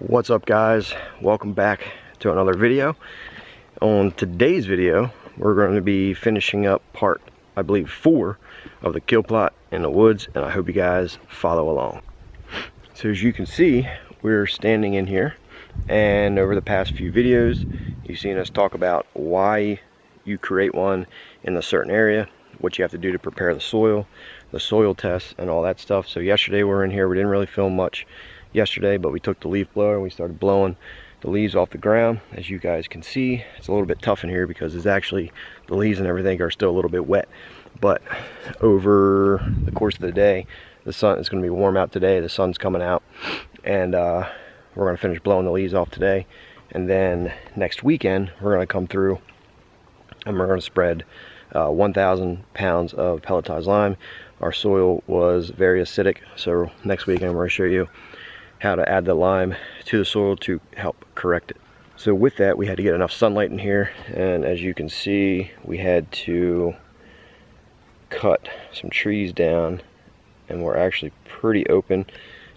What's up, guys? Welcome back to another video. On today's video, we're going to be finishing up part, I believe, 4 of the kill plot in the woods, and I hope you guys follow along. So as you can see, we're standing in here, and over the past few videos, you've seen us talk about why you create one in a certain area, what you have to do to prepare the soil tests, and all that stuff. So yesterday we were in here, we didn't really film much yesterday, but we took the leaf blower and we started blowing the leaves off the ground. As you guys can see, it's a little bit tough in here because it's actually, the leaves and everything are still a little bit wet. But over the course of the day, the sun is going to be warm out today, the sun's coming out, and we're going to finish blowing the leaves off today. And then next weekend we're going to come through and we're going to spread 1,000 pounds of pelletized lime. Our soil was very acidic, so next weekend we're going to show you how to add the lime to the soil to help correct it. So with that, we had to get enough sunlight in here, and as you can see, we had to cut some trees down, and we're actually pretty open.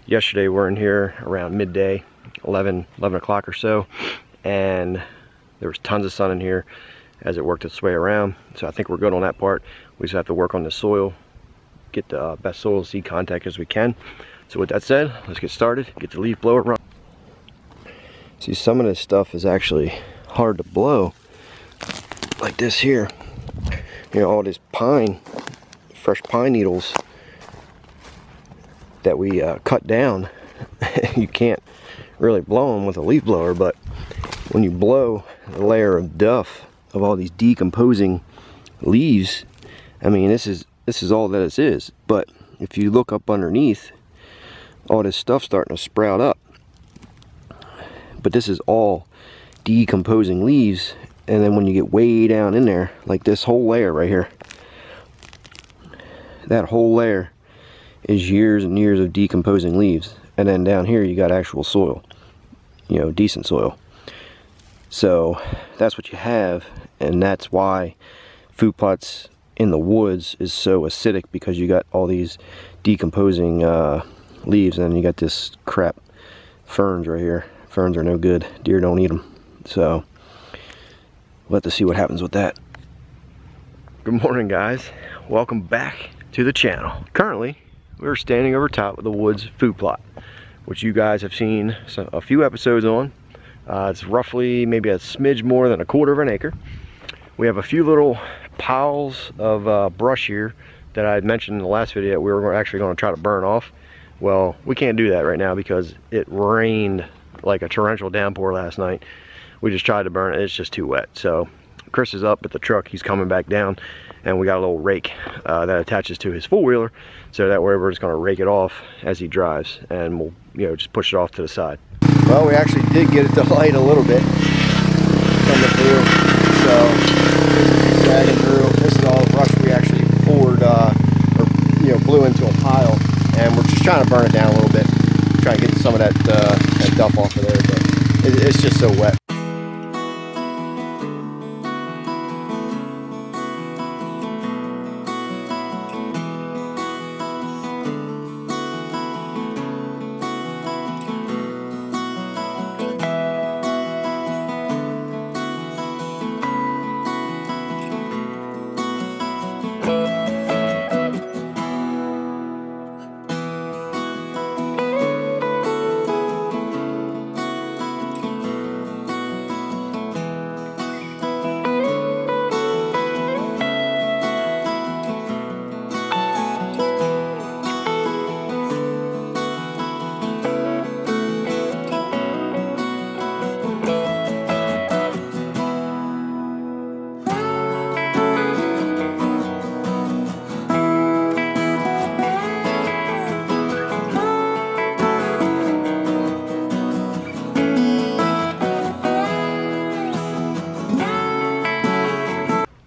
Yesterday we're in here around midday, 11 o'clock or so, and there was tons of sun in here as it worked its way around. So I think we're good on that part. We just have to work on the soil, get the best soil seed contact as we can. So with that said, let's get started, get the leaf blower run. See, some of this stuff is actually hard to blow, like this here. You know, all this pine, fresh pine needles that we cut down. You can't really blow them with a leaf blower, but when you blow a layer of duff of all these decomposing leaves, I mean, this is all that it is. But if you look up underneath, all this stuff starting to sprout up, but this is all decomposing leaves. And then when you get way down in there, like this whole layer right here, that whole layer is years and years of decomposing leaves. And then down here you got actual soil, you know, decent soil. So that's what you have, and that's why food plots in the woods is so acidic, because you got all these decomposing leaves, and you got this crap ferns right here. Ferns are no good, deer don't eat them. So we'll have to see what happens with that. Good morning, guys, welcome back to the channel. Currently we're standing over top of the woods food plot, which you guys have seen a few episodes on. It's roughly maybe a smidge more than 1/4 of an acre. We have a few little piles of brush here that I had mentioned in the last video that we were actually going to try to burn off. Well, we can't do that right now because it rained like a torrential downpour last night. We just tried to burn it, it's just too wet. So Chris is up at the truck, he's coming back down, and we got a little rake that attaches to his four-wheeler, so that way we're just going to rake it off as he drives, and we'll, you know, just push it off to the side. Well, we actually did get it to light a little bit coming through, so dragging through. This is all the brush we actually poured, or you know, blew into a pile, and we're just trying to burn it down a little bit, try to get some of that duff off of there, but it's just so wet.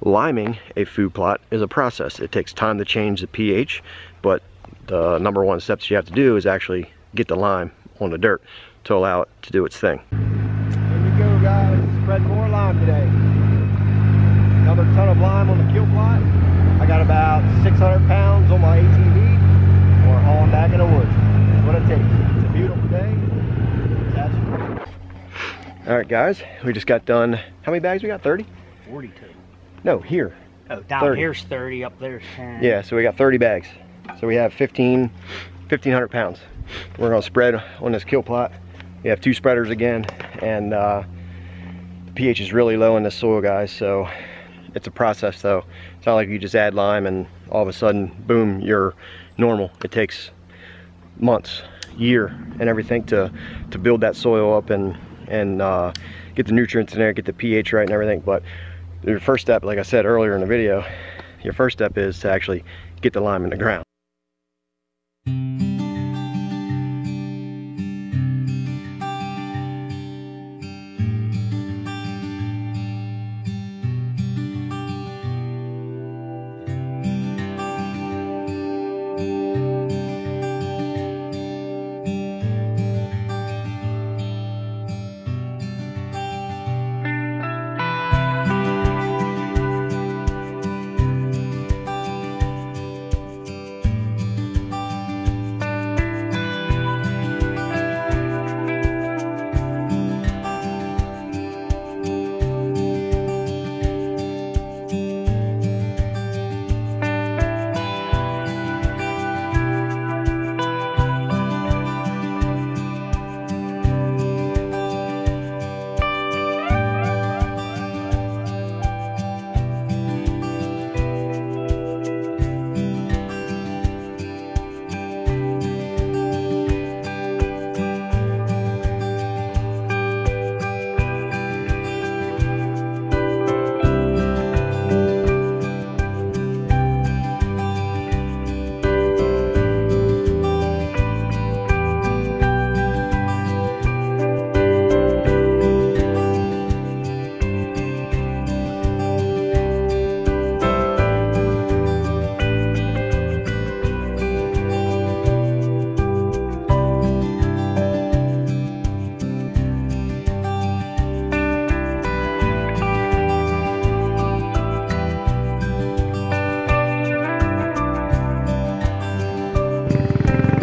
Liming a food plot is a process. It takes time to change the pH, but the #1 steps you have to do is actually get the lime on the dirt to allow it to do its thing. Here we go, guys. Spread more lime today. Another ton of lime on the kill plot. I got about 600 pounds on my ATV. We're hauling back in the woods. That's what it takes. It's a beautiful day. Let's have some All right, guys, we just got done. How many bags we got? 30? 42. No, here. Oh, down 30. here's 30, up there's 10. Yeah, so we got 30 bags. So we have 1,500 pounds. We're gonna spread on this kill plot. We have 2 spreaders again, and the pH is really low in this soil, guys, so it's a process though. It's not like you just add lime and all of a sudden, boom, you're normal. It takes months, year, and everything to build that soil up and get the nutrients in there, get the pH right and everything. But your first step, like I said earlier in the video, your first step is to actually get the lime in the ground.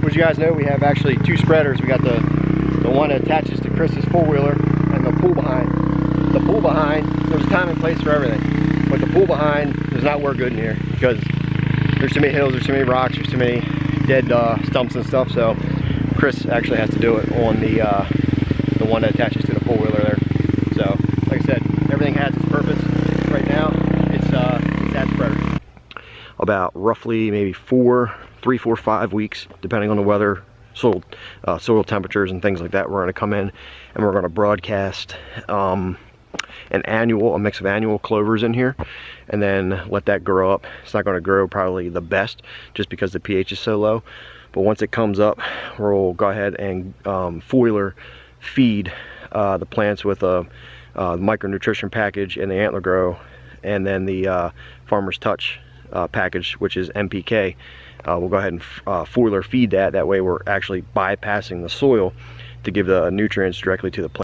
As you guys know, we have actually 2 spreaders. We got the one that attaches to Chris's 4-wheeler and the pull behind. The pull behind, there's a time and place for everything, but the pull behind does not work good in here because there's too many hills, there's too many rocks, there's too many dead stumps and stuff. So Chris actually has to do it on the one that attaches to the 4-wheeler there. So like I said, everything has its purpose. Right now, it's that spreader. About roughly maybe 3, 4, 5 weeks, depending on the weather, soil temperatures and things like that. We're going to come in and we're going to broadcast a mix of annual clovers in here, and then let that grow up. It's not going to grow probably the best just because the pH is so low, but once it comes up, we'll go ahead and foliar feed the plants with a micronutrition package and the Antler Grow, and then the Farmer's Touch package, which is NPK. We'll go ahead and foliar feed that. That way we're actually bypassing the soil to give the nutrients directly to the plant.